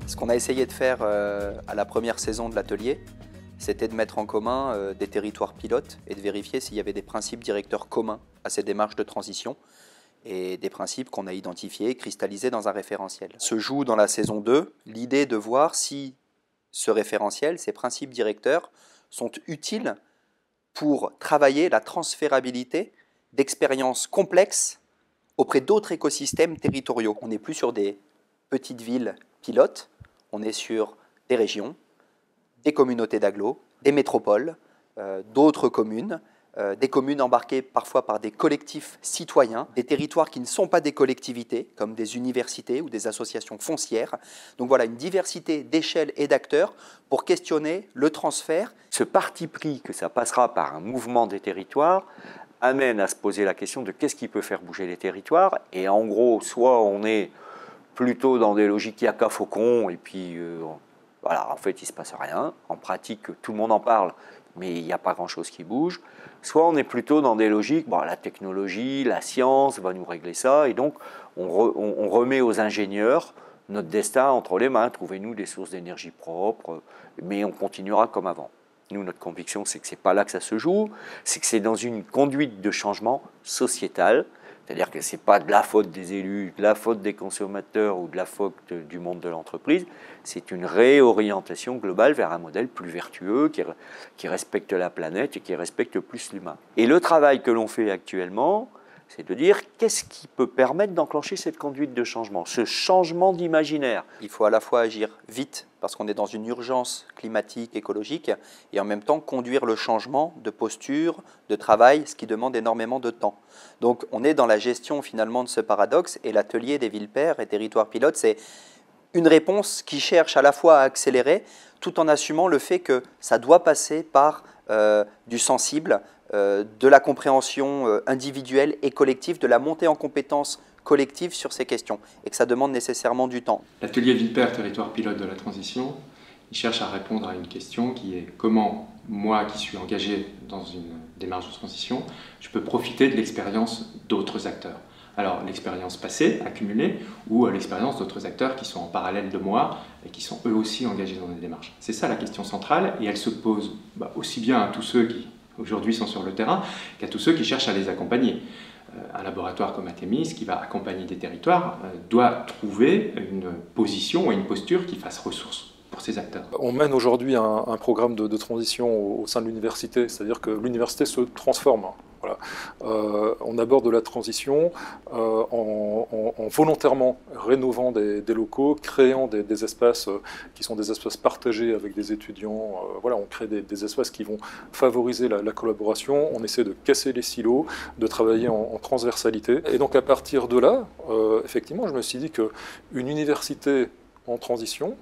Ce qu'on a essayé de faire à la première saison de l'atelier, c'était de mettre en commun des territoires pilotes et de vérifier s'il y avait des principes directeurs communs à ces démarches de transition et des principes qu'on a identifiés et cristallisés dans un référentiel. Se joue dans la saison 2 l'idée de voir si ce référentiel, ces principes directeurs, sont utiles pour travailler la transférabilité d'expériences complexes auprès d'autres écosystèmes territoriaux. On n'est plus sur des petites villes pilotes, on est sur des régions, des communautés d'agglos, des métropoles, d'autres communes, des communes embarquées parfois par des collectifs citoyens, des territoires qui ne sont pas des collectivités, comme des universités ou des associations foncières. Donc voilà, une diversité d'échelles et d'acteurs pour questionner le transfert. Ce parti pris que ça passera par un mouvement des territoires amène à se poser la question de qu'est-ce qui peut faire bouger les territoires. Et en gros, soit on est plutôt dans des logiques yaka faucon, et puis voilà, en fait il ne se passe rien. En pratique, tout le monde en parle, mais il n'y a pas grand-chose qui bouge. Soit on est plutôt dans des logiques, bon, la technologie, la science va nous régler ça, et donc on remet aux ingénieurs notre destin entre les mains. Trouvez-nous des sources d'énergie propres, mais on continuera comme avant. Nous, notre conviction, c'est que ce n'est pas là que ça se joue, c'est que c'est dans une conduite de changement sociétal, c'est-à-dire que ce n'est pas de la faute des élus, de la faute des consommateurs ou de la faute du monde de l'entreprise, c'est une réorientation globale vers un modèle plus vertueux, qui respecte la planète et qui respecte plus l'humain. Et le travail que l'on fait actuellement, c'est de dire qu'est-ce qui peut permettre d'enclencher cette conduite de changement, ce changement d'imaginaire. Il faut à la fois agir vite, parce qu'on est dans une urgence climatique, écologique, et en même temps conduire le changement de posture, de travail, ce qui demande énormément de temps. Donc on est dans la gestion finalement de ce paradoxe, et l'atelier des villes pairs et territoires pilotes, c'est une réponse qui cherche à la fois à accélérer, tout en assumant le fait que ça doit passer par du sensible, de la compréhension individuelle et collective, de la montée en compétences collective sur ces questions, et que ça demande nécessairement du temps. L'atelier ville pair, territoire pilote de la transition, il cherche à répondre à une question qui est comment moi qui suis engagé dans une démarche de transition, je peux profiter de l'expérience d'autres acteurs. Alors l'expérience passée, accumulée, ou l'expérience d'autres acteurs qui sont en parallèle de moi et qui sont eux aussi engagés dans des démarches. C'est ça la question centrale, et elle se pose aussi bien à tous ceux qui aujourd'hui sont sur le terrain qu'à tous ceux qui cherchent à les accompagner. Un laboratoire comme Athemis, qui va accompagner des territoires, doit trouver une position et une posture qui fasse ressource pour ces acteurs. On mène aujourd'hui un programme de transition au sein de l'université, c'est-à-dire que l'université se transforme. Voilà. On aborde la transition en volontairement rénovant des locaux, créant des espaces qui sont des espaces partagés avec des étudiants. Voilà, on crée des espaces qui vont favoriser la collaboration. On essaie de casser les silos, de travailler en transversalité. Et donc à partir de là, effectivement, je me suis dit qu'une université en transition,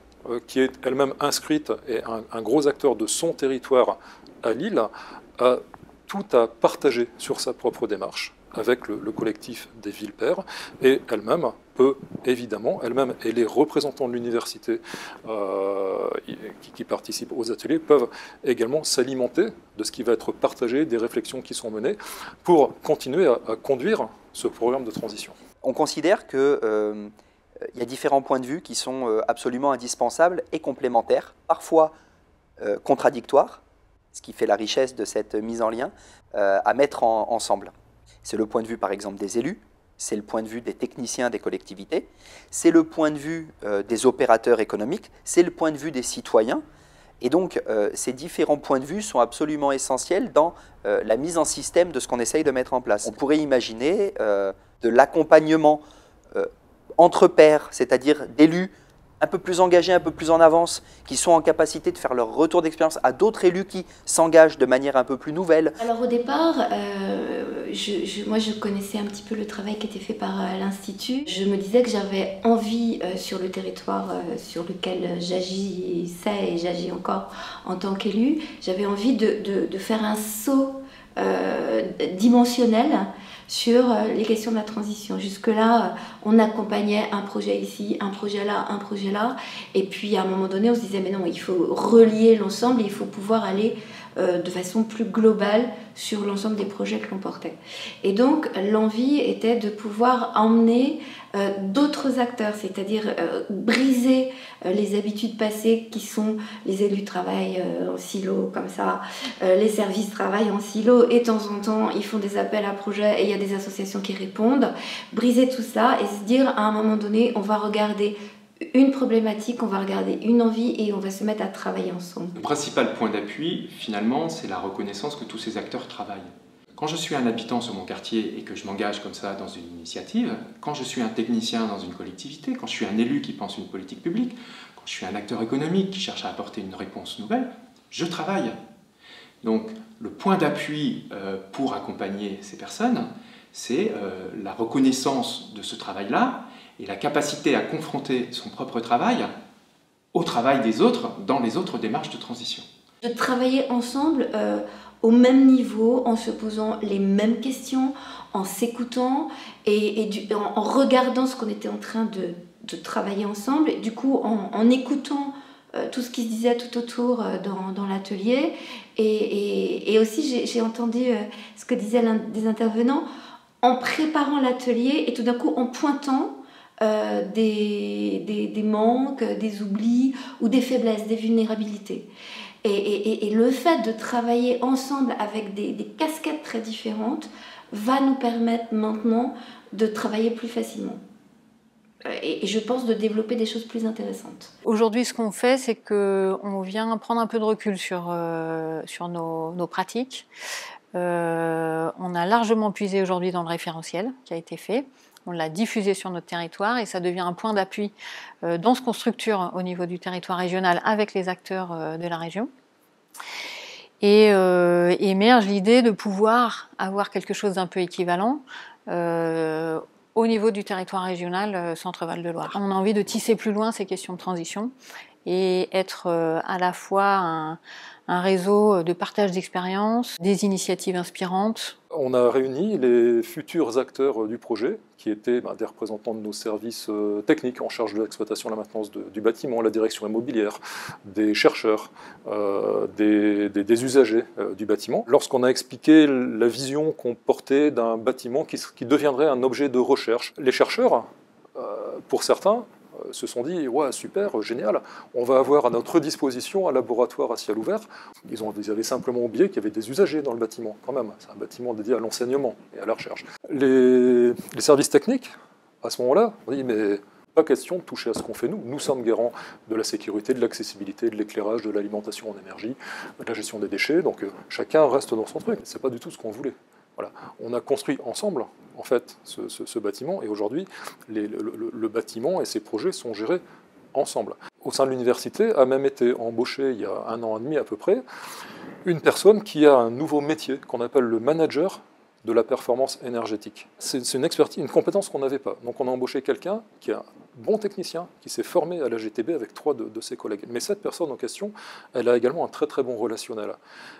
qui est elle-même inscrite et un gros acteur de son territoire à Lille, a tout à partager sur sa propre démarche avec le collectif des villes pairs, et elle-même peut évidemment, elle-même et les représentants de l'université qui participent aux ateliers peuvent également s'alimenter de ce qui va être partagé, des réflexions qui sont menées pour continuer à conduire ce programme de transition. On considère que il y a différents points de vue qui sont absolument indispensables et complémentaires, parfois contradictoires, ce qui fait la richesse de cette mise en lien, à mettre ensemble. C'est le point de vue par exemple des élus, c'est le point de vue des techniciens des collectivités, c'est le point de vue des opérateurs économiques, c'est le point de vue des citoyens. Et donc ces différents points de vue sont absolument essentiels dans la mise en système de ce qu'on essaye de mettre en place. On pourrait imaginer de l'accompagnement entre pairs, c'est-à-dire d'élus un peu plus engagés, un peu plus en avance, qui sont en capacité de faire leur retour d'expérience à d'autres élus qui s'engagent de manière un peu plus nouvelle. Alors au départ, moi je connaissais un petit peu le travail qui était fait par l'Institut. Je me disais que j'avais envie sur le territoire sur lequel j'agissais et j'agis encore en tant qu'élu, j'avais envie de faire un saut dimensionnel sur les questions de la transition. Jusque-là, on accompagnait un projet ici, un projet là, et puis à un moment donné, on se disait mais non, il faut relier l'ensemble, il faut pouvoir aller de façon plus globale sur l'ensemble des projets que l'on portait. Et donc l'envie était de pouvoir emmener d'autres acteurs, c'est-à-dire briser les habitudes passées qui sont les élus travaillent en silo comme ça, les services travaillent en silo et de temps en temps ils font des appels à projets et il y a des associations qui répondent, briser tout ça et se dire à un moment donné on va regarder une problématique, on va regarder une envie et on va se mettre à travailler ensemble. Le principal point d'appui finalement c'est la reconnaissance que tous ces acteurs travaillent. Quand je suis un habitant sur mon quartier et que je m'engage comme ça dans une initiative, quand je suis un technicien dans une collectivité, quand je suis un élu qui pense une politique publique, quand je suis un acteur économique qui cherche à apporter une réponse nouvelle, je travaille. Donc le point d'appui pour accompagner ces personnes, c'est la reconnaissance de ce travail-là et la capacité à confronter son propre travail au travail des autres dans les autres démarches de transition. De travailler ensemble au même niveau, en se posant les mêmes questions, en s'écoutant et en regardant ce qu'on était en train de travailler ensemble, et du coup en écoutant tout ce qui se disait tout autour dans l'atelier. Et aussi j'ai entendu ce que disaient l'un des intervenants, en préparant l'atelier et tout d'un coup en pointant des manques, des oublis ou des faiblesses, des vulnérabilités. Et le fait de travailler ensemble avec des casquettes très différentes va nous permettre maintenant de travailler plus facilement. Et je pense de développer des choses plus intéressantes. Aujourd'hui, ce qu'on fait, c'est qu'on vient prendre un peu de recul sur nos pratiques. On a largement puisé aujourd'hui dans le référentiel qui a été fait. On l'a diffusé sur notre territoire et ça devient un point d'appui dans ce qu'on structure au niveau du territoire régional avec les acteurs de la région. Et émerge l'idée de pouvoir avoir quelque chose d'un peu équivalent au niveau du territoire régional Centre-Val de Loire. On a envie de tisser plus loin ces questions de transition et être à la fois un réseau de partage d'expériences, des initiatives inspirantes. On a réuni les futurs acteurs du projet, qui étaient des représentants de nos services techniques en charge de l'exploitation et de la maintenance du bâtiment, la direction immobilière, des chercheurs, des usagers du bâtiment. Lorsqu'on a expliqué la vision qu'on portait d'un bâtiment qui deviendrait un objet de recherche, les chercheurs, pour certains, se sont dit « ouais, super, génial, on va avoir à notre disposition un laboratoire à ciel ouvert ». Ils avaient simplement oublié qu'il y avait des usagers dans le bâtiment, quand même. C'est un bâtiment dédié à l'enseignement et à la recherche. Les services techniques, à ce moment-là, on dit « mais pas question de toucher à ce qu'on fait nous. Nous sommes garants de la sécurité, de l'accessibilité, de l'éclairage, de l'alimentation en énergie, de la gestion des déchets, donc chacun reste dans son truc ». C'est pas du tout ce qu'on voulait. Voilà. On a construit ensemble, en fait, ce bâtiment, et aujourd'hui, le bâtiment et ses projets sont gérés ensemble. Au sein de l'université a même été embauché, il y a 1 an et demi à peu près, une personne qui a un nouveau métier qu'on appelle le manager de la performance énergétique. C'est une expertise, une compétence qu'on n'avait pas. Donc on a embauché quelqu'un qui est un bon technicien, qui s'est formé à la GTB avec 3 de ses collègues. Mais cette personne en question, elle a également un très très bon relationnel.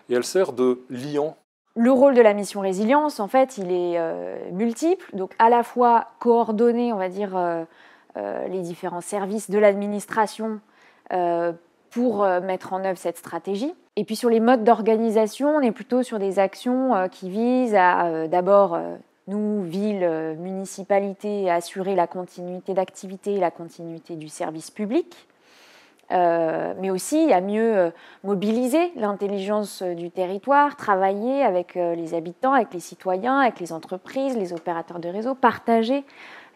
Et elle sert de liant. Le rôle de la mission résilience, en fait, il est multiple. Donc, à la fois coordonner, on va dire, les différents services de l'administration pour mettre en œuvre cette stratégie. Et puis, sur les modes d'organisation, on est plutôt sur des actions qui visent à, d'abord, nous, villes, municipalités, assurer la continuité d'activité et la continuité du service public. Mais aussi à mieux mobiliser l'intelligence du territoire, travailler avec les habitants, avec les citoyens, avec les entreprises, les opérateurs de réseau, partager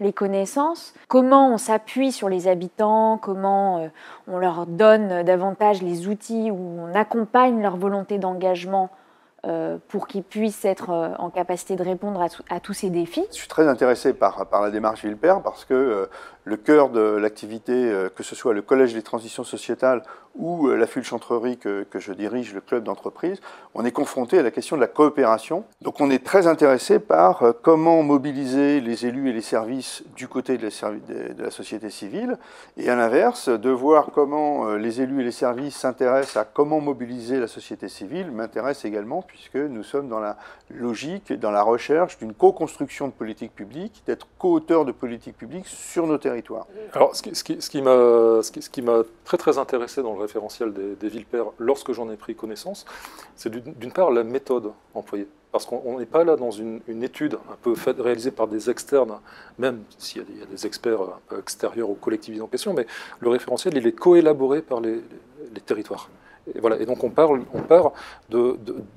les connaissances, comment on s'appuie sur les habitants, comment on leur donne davantage les outils, où on accompagne leur volonté d'engagement pour qu'ils puissent être en capacité de répondre à tous ces défis. Je suis très intéressé par la démarche Villepert parce que le cœur de l'activité, que ce soit le Collège des transitions sociétales ou la Fulchentrerie que je dirige, le club d'entreprise, on est confronté à la question de la coopération. Donc on est très intéressé par comment mobiliser les élus et les services du côté de la société civile, et à l'inverse, de voir comment les élus et les services s'intéressent à comment mobiliser la société civile m'intéresse également, puisque nous sommes dans la logique, dans la recherche d'une co-construction de politique publique, d'être co-auteur de politique publique sur nos territoires. Alors, ce qui m'a très très intéressé dans le référentiel des villes pairs lorsque j'en ai pris connaissance, c'est d'une part la méthode employée. Parce qu'on n'est pas là dans une étude un peu réalisée par des externes, même s'il y a des experts un peu extérieurs aux collectivités en question, mais le référentiel, il est coélaboré par les territoires. Et, voilà. Et donc on part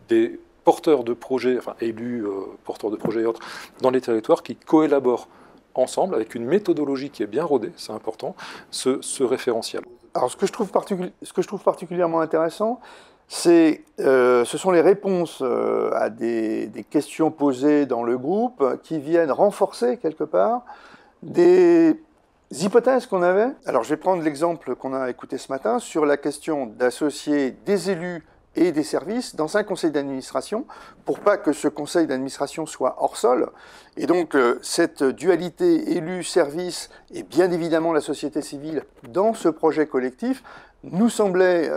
des porteurs de projets, enfin élus, porteurs de projets et autres, dans les territoires qui coélaborent ensemble, avec une méthodologie qui est bien rodée, c'est important, ce référentiel. Alors ce que je trouve particulièrement intéressant, ce sont les réponses à des questions posées dans le groupe qui viennent renforcer quelque part des hypothèses qu'on avait. Alors je vais prendre l'exemple qu'on a écouté ce matin sur la question d'associer des élus et des services dans un conseil d'administration pour pas que ce conseil d'administration soit hors sol. Et donc cette dualité élu-service et bien évidemment la société civile dans ce projet collectif nous semblait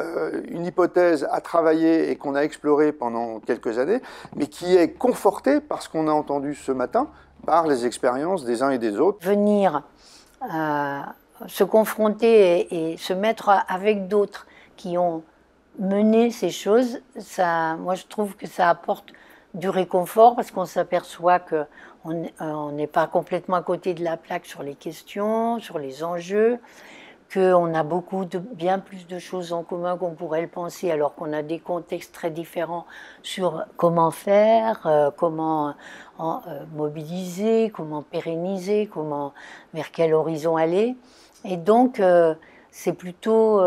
une hypothèse à travailler et qu'on a explorée pendant quelques années, mais qui est confortée par ce qu'on a entendu ce matin, par les expériences des uns et des autres. Venir se confronter et se mettre avec d'autres qui ont mené ces choses, moi je trouve que ça apporte du réconfort parce qu'on s'aperçoit qu'on n'est pas complètement à côté de la plaque sur les questions, sur les enjeux, qu'on a bien plus de choses en commun qu'on pourrait le penser, alors qu'on a des contextes très différents sur comment faire, comment mobiliser, comment pérenniser, vers quel horizon aller. Et donc, c'est plutôt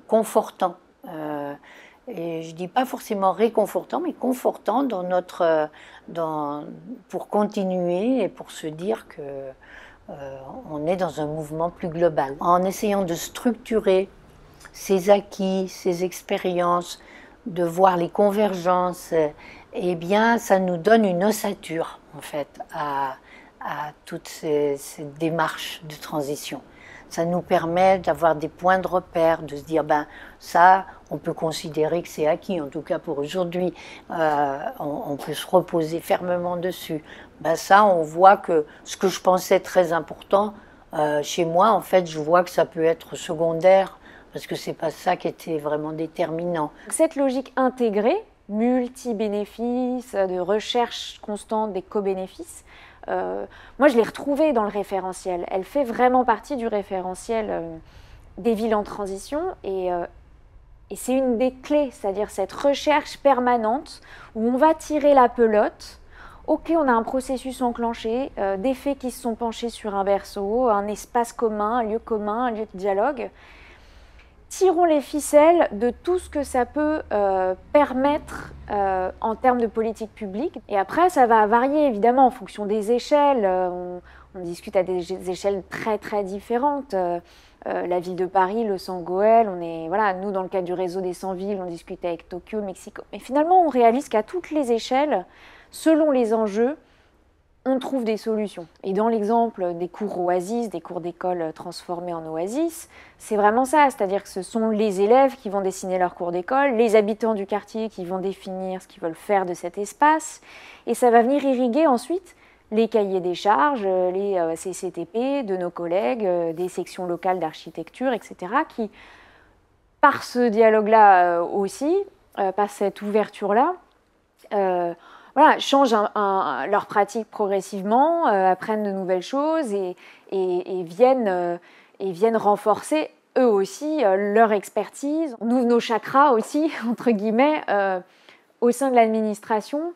confortant. Et je dis pas forcément réconfortant, mais confortant pour continuer et pour se dire que on est dans un mouvement plus global. En essayant de structurer ces acquis, ces expériences, de voir les convergences, eh bien, ça nous donne une ossature, en fait, à toutes ces démarches de transition. Ça nous permet d'avoir des points de repère, de se dire, ça, on peut considérer que c'est acquis, en tout cas pour aujourd'hui. On peut se reposer fermement dessus. Ça, on voit que ce que je pensais très important, chez moi, en fait, je vois que ça peut être secondaire, parce que c'est pas ça qui était vraiment déterminant. Cette logique intégrée, multi-bénéfices, de recherche constante des co-bénéfices, moi je l'ai retrouvée dans le référentiel. Elle fait vraiment partie du référentiel des villes en transition et c'est une des clés, c'est-à-dire cette recherche permanente où on va tirer la pelote. Ok, on a un processus enclenché, des faits qui se sont penchés sur un berceau, un espace commun, un lieu de dialogue. Tirons les ficelles de tout ce que ça peut permettre en termes de politique publique. Et après, ça va varier évidemment en fonction des échelles. On discute à des échelles très très différentes. La ville de Paris, le Sangoël, nous dans le cadre du réseau des 100 villes, on discute avec Tokyo, Mexico. Mais finalement, on réalise qu'à toutes les échelles, selon les enjeux, on trouve des solutions. Et dans l'exemple des cours Oasis, des cours d'école transformés en Oasis, c'est vraiment ça, c'est-à-dire que ce sont les élèves qui vont dessiner leur cours d'école, les habitants du quartier qui vont définir ce qu'ils veulent faire de cet espace, et ça va venir irriguer ensuite les cahiers des charges, les CCTP de nos collègues, des sections locales d'architecture, etc., qui, par ce dialogue-là aussi, par cette ouverture-là, changent leur pratique progressivement, apprennent de nouvelles choses et viennent renforcer eux aussi leur expertise. On ouvre nos chakras aussi, entre guillemets, au sein de l'administration.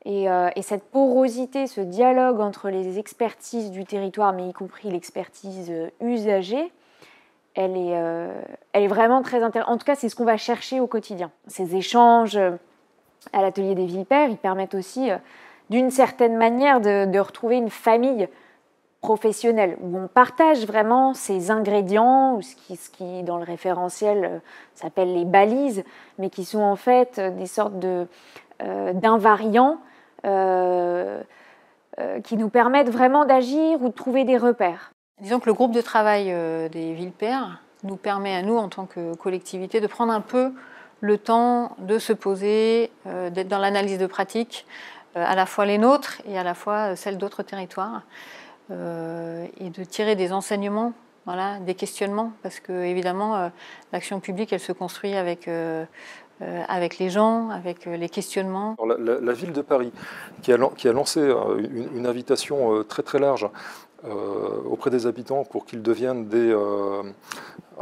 Et cette porosité, ce dialogue entre les expertises du territoire, mais y compris l'expertise usagée, elle est vraiment très intéressante. En tout cas, c'est ce qu'on va chercher au quotidien. Ces échanges à l'atelier des villes pairs, ils permettent aussi, d'une certaine manière, de retrouver une famille professionnelle, où on partage vraiment ces ingrédients, ou ce qui dans le référentiel s'appelle les balises, mais qui sont en fait des sortes d'invariants qui nous permettent vraiment d'agir ou de trouver des repères. Disons que le groupe de travail des villes pairs nous permet à nous, en tant que collectivité, de prendre un peu le temps de se poser, d'être dans l'analyse de pratique, à la fois les nôtres et à la fois celles d'autres territoires, et de tirer des enseignements voilà, des questionnements, parce que évidemment, l'action publique, elle se construit avec les gens, avec les questionnements. Alors, la ville de Paris, qui a lancé une invitation très très large auprès des habitants pour qu'ils deviennent des...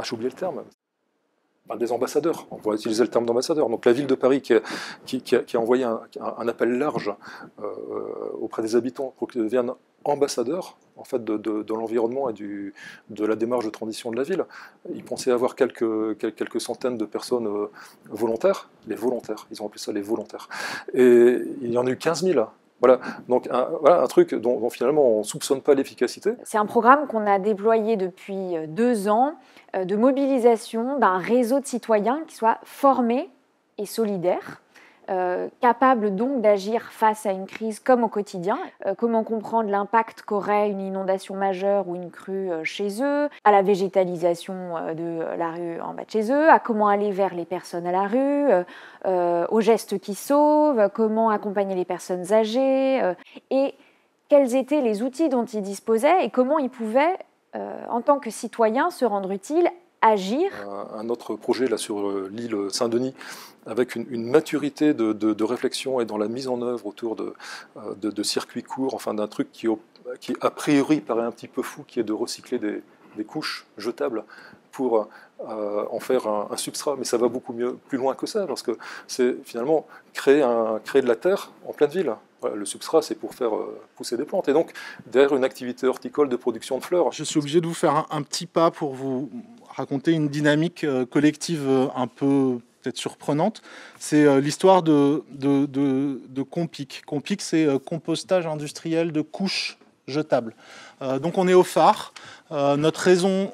j'ai oublié le terme. Des ambassadeurs, on va utiliser le terme d'ambassadeur. Donc la ville de Paris qui a envoyé un appel large auprès des habitants pour qu'ils deviennent ambassadeurs en fait, de l'environnement et de la démarche de transition de la ville. Ils pensaient avoir quelques centaines de personnes volontaires, les volontaires, ils ont appelé ça les volontaires. Et il y en a eu 15 000. Voilà, donc un truc dont finalement on ne soupçonne pas l'efficacité. C'est un programme qu'on a déployé depuis 2 ans de mobilisation d'un réseau de citoyens qui soit formés et solidaires, capables donc d'agir face à une crise comme au quotidien. Comment comprendre l'impact qu'aurait une inondation majeure ou une crue chez eux, à la végétalisation de la rue en bas de chez eux, à comment aller vers les personnes à la rue, aux gestes qui sauvent, comment accompagner les personnes âgées, et quels étaient les outils dont ils disposaient et comment ils pouvaient, en tant que citoyens, se rendre utiles, agir. Un autre projet là sur l'île Saint-Denis, avec une maturité de réflexion et dans la mise en œuvre autour de circuits courts, enfin d'un truc qui a priori paraît un petit peu fou, qui est de recycler des couches jetables pour en faire un substrat. Mais ça va beaucoup plus loin que ça, parce que c'est finalement créer de la terre en pleine ville. Voilà, le substrat, c'est pour faire pousser des plantes. Et donc, derrière une activité horticole de production de fleurs. Je suis obligé de vous faire un petit pas pour vous raconter une dynamique collective un peu peut-être surprenante. C'est l'histoire de Compic. Compic, c'est compostage industriel de couches jetables. Donc on est au phare. Notre raison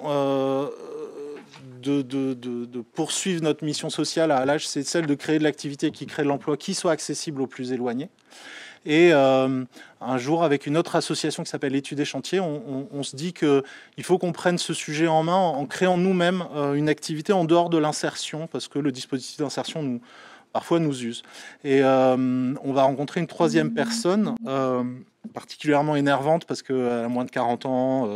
de poursuivre notre mission sociale à Allage, c'est celle de créer de l'activité qui crée de l'emploi, qui soit accessible aux plus éloignés. Et un jour, avec une autre association qui s'appelle Études et Chantiers, on se dit qu'il faut qu'on prenne ce sujet en main en créant nous-mêmes une activité en dehors de l'insertion, parce que le dispositif d'insertion parfois nous use. Et on va rencontrer une troisième personne, particulièrement énervante, parce qu'elle a moins de 40 ans,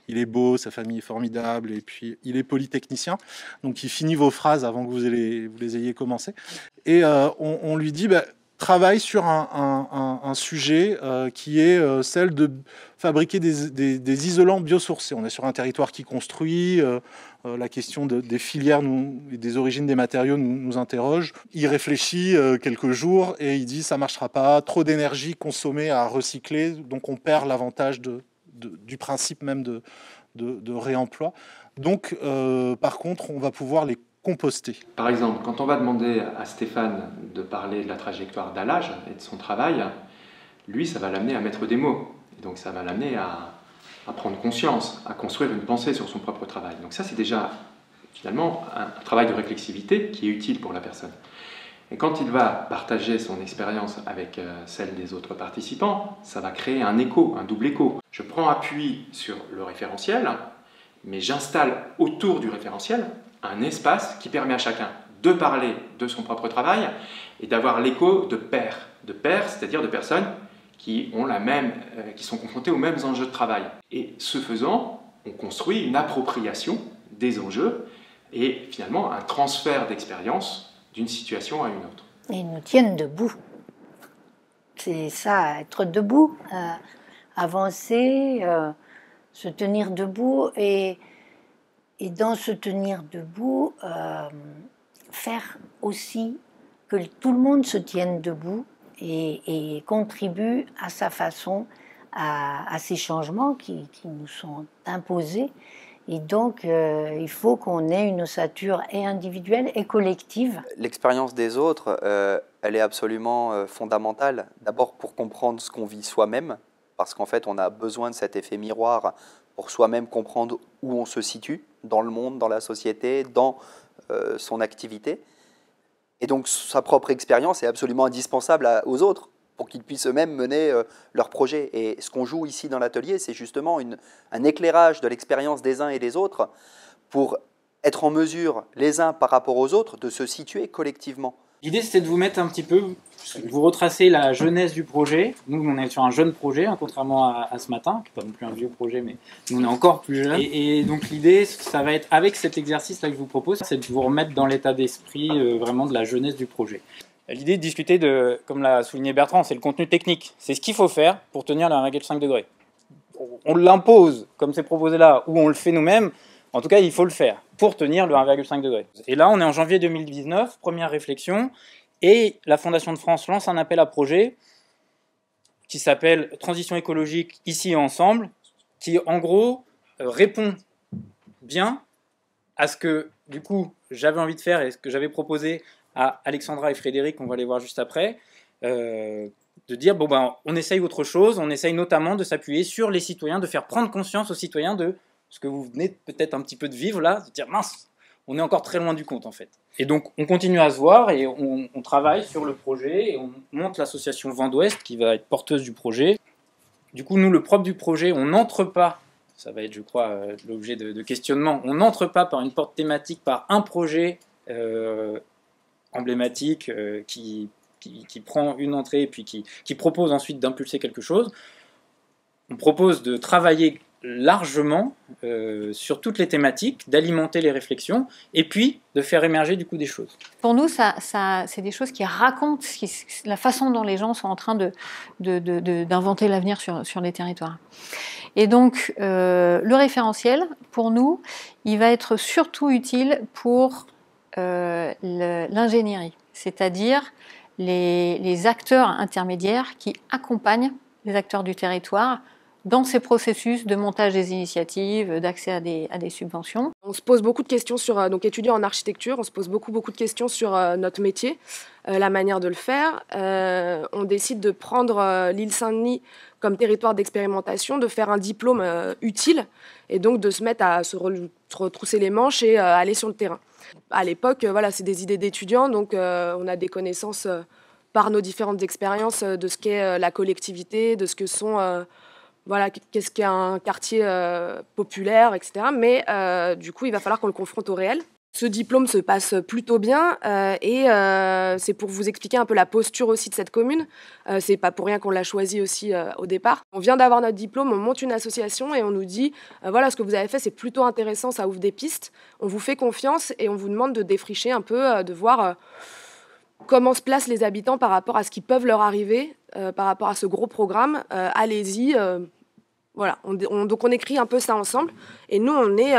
il est beau, sa famille est formidable, et puis il est polytechnicien, donc il finit vos phrases avant que vous les ayez commencées. Et on lui dit... travaille sur un sujet qui est celle de fabriquer des isolants biosourcés. On est sur un territoire qui construit, la question des filières et des origines des matériaux nous interroge. Il réfléchit quelques jours et il dit ça ne marchera pas, trop d'énergie consommée à recycler, donc on perd l'avantage du principe même de réemploi. Donc par contre, on va pouvoir les composter. Par exemple, quand on va demander à Stéphane de parler de la trajectoire d'Allage et de son travail, lui, ça va l'amener à mettre des mots. Et donc ça va l'amener à prendre conscience, à construire une pensée sur son propre travail. Donc ça, c'est déjà finalement un travail de réflexivité qui est utile pour la personne. Et quand il va partager son expérience avec celle des autres participants, ça va créer un écho, un double écho. Je prends appui sur le référentiel, mais j'installe autour du référentiel un espace qui permet à chacun de parler de son propre travail et d'avoir l'écho de pairs, c'est-à-dire de personnes qui sont confrontées aux mêmes enjeux de travail. Et ce faisant, on construit une appropriation des enjeux et finalement un transfert d'expérience d'une situation à une autre. Et ils nous tiennent debout. C'est ça, être debout, avancer, se tenir debout et dans se tenir debout, faire aussi que tout le monde se tienne debout et contribue à sa façon à ces changements qui nous sont imposés. Et donc, il faut qu'on ait une ossature et individuelle et collective. L'expérience des autres, elle est absolument fondamentale. D'abord pour comprendre ce qu'on vit soi-même, parce qu'en fait, on a besoin de cet effet miroir pour soi-même comprendre où on se situe dans le monde, dans la société, dans son activité. Et donc, sa propre expérience est absolument indispensable aux autres pour qu'ils puissent eux-mêmes mener leur projet. Et ce qu'on joue ici dans l'atelier, c'est justement un éclairage de l'expérience des uns et des autres pour être en mesure, les uns par rapport aux autres, de se situer collectivement. L'idée, c'était de vous mettre un petit peu, vous retracer la jeunesse du projet. Nous, on est sur un jeune projet, hein, contrairement à ce matin, qui n'est pas non plus un vieux projet, mais nous, on est encore plus jeune. Et donc, l'idée, ça va être, avec cet exercice-là que je vous propose, c'est de vous remettre dans l'état d'esprit vraiment de la jeunesse du projet. L'idée de discuter de, comme l'a souligné Bertrand, c'est le contenu technique. C'est ce qu'il faut faire pour tenir le 1,5 degré. On l'impose, comme c'est proposé là, ou on le fait nous-mêmes. En tout cas, il faut le faire pour tenir le 1,5 degré. Et là, on est en janvier 2019, première réflexion, et la Fondation de France lance un appel à projet qui s'appelle « Transition écologique, ici et ensemble », qui, en gros, répond bien à ce que, du coup, j'avais envie de faire et ce que j'avais proposé à Alexandra et Frédéric, on va les voir juste après, de dire, bon, ben, on essaye autre chose, on essaye notamment de s'appuyer sur les citoyens, de faire prendre conscience aux citoyens de ce que vous venez peut-être un petit peu de vivre là, de dire mince, on est encore très loin du compte en fait. Et donc on continue à se voir et on travaille sur le projet et on monte l'association Vent d'Ouest qui va être porteuse du projet. Du coup nous le propre du projet, on n'entre pas, ça va être je crois l'objet de questionnement, on n'entre pas par une porte thématique, par un projet emblématique qui prend une entrée et puis qui propose ensuite d'impulser quelque chose. On propose de travailler largement sur toutes les thématiques, d'alimenter les réflexions et puis de faire émerger du coup des choses. Pour nous, c'est des choses qui racontent la façon dont les gens sont en train d'inventer l'avenir sur les territoires. Et donc, le référentiel, pour nous, il va être surtout utile pour l'ingénierie, c'est-à-dire les acteurs intermédiaires qui accompagnent les acteurs du territoire dans ces processus de montage des initiatives, d'accès à des subventions. On se pose beaucoup de questions sur, donc étudiant en architecture, on se pose beaucoup de questions sur notre métier, la manière de le faire. On décide de prendre l'île Saint-Denis comme territoire d'expérimentation, de faire un diplôme utile et donc de se mettre à se retrousser les manches et aller sur le terrain. À l'époque, voilà, c'est des idées d'étudiants, donc on a des connaissances par nos différentes expériences de ce qu'est la collectivité, de ce que sont... voilà, qu'est-ce qu'est un quartier populaire, etc. Mais du coup, il va falloir qu'on le confronte au réel. Ce diplôme se passe plutôt bien et c'est pour vous expliquer un peu la posture aussi de cette commune. C'est pas pour rien qu'on l'a choisi aussi au départ. On vient d'avoir notre diplôme, on monte une association et on nous dit voilà, ce que vous avez fait, c'est plutôt intéressant, ça ouvre des pistes. On vous fait confiance et on vous demande de défricher un peu, de voir... comment se placent les habitants par rapport à ce qui peut leur arriver, par rapport à ce gros programme. Allez-y. Voilà. Donc on écrit un peu ça ensemble. Et nous, on est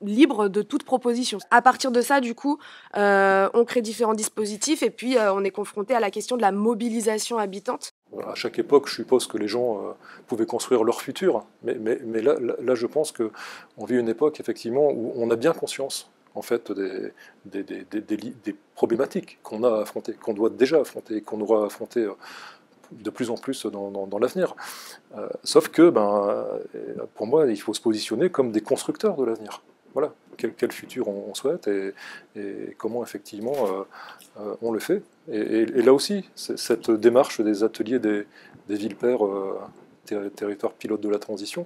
libre de toute proposition. À partir de ça, du coup, on crée différents dispositifs et puis on est confronté à la question de la mobilisation habitante. À chaque époque, je suppose que les gens pouvaient construire leur futur. Mais là, je pense qu'on vit une époque, effectivement, où on a bien conscience en fait, des problématiques qu'on a affrontées, qu'on doit déjà affronter, qu'on aura affrontées de plus en plus dans l'avenir. Sauf que, pour moi, il faut se positionner comme des constructeurs de l'avenir. Voilà, quel futur on souhaite et comment, effectivement, on le fait. Et là aussi, cette démarche des ateliers des villes-pères, territoire pilote de la transition.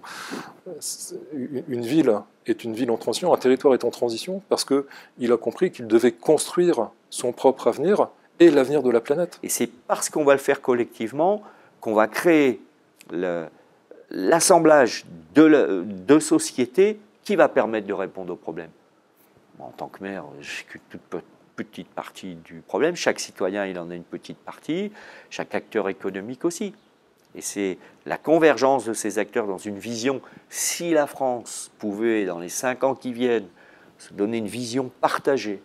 Une ville est une ville en transition, un territoire est en transition parce qu'il a compris qu'il devait construire son propre avenir et l'avenir de la planète. Et c'est parce qu'on va le faire collectivement qu'on va créer l'assemblage de sociétés qui va permettre de répondre aux problèmes. En tant que maire, j'ai qu'une toute petite partie du problème. Chaque citoyen, il en a une petite partie. Chaque acteur économique aussi. Et c'est la convergence de ces acteurs dans une vision. Si la France pouvait, dans les 5 ans qui viennent, se donner une vision partagée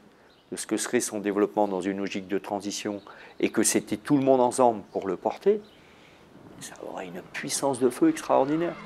de ce que serait son développement dans une logique de transition et que c'était tout le monde ensemble pour le porter, ça aurait une puissance de feu extraordinaire.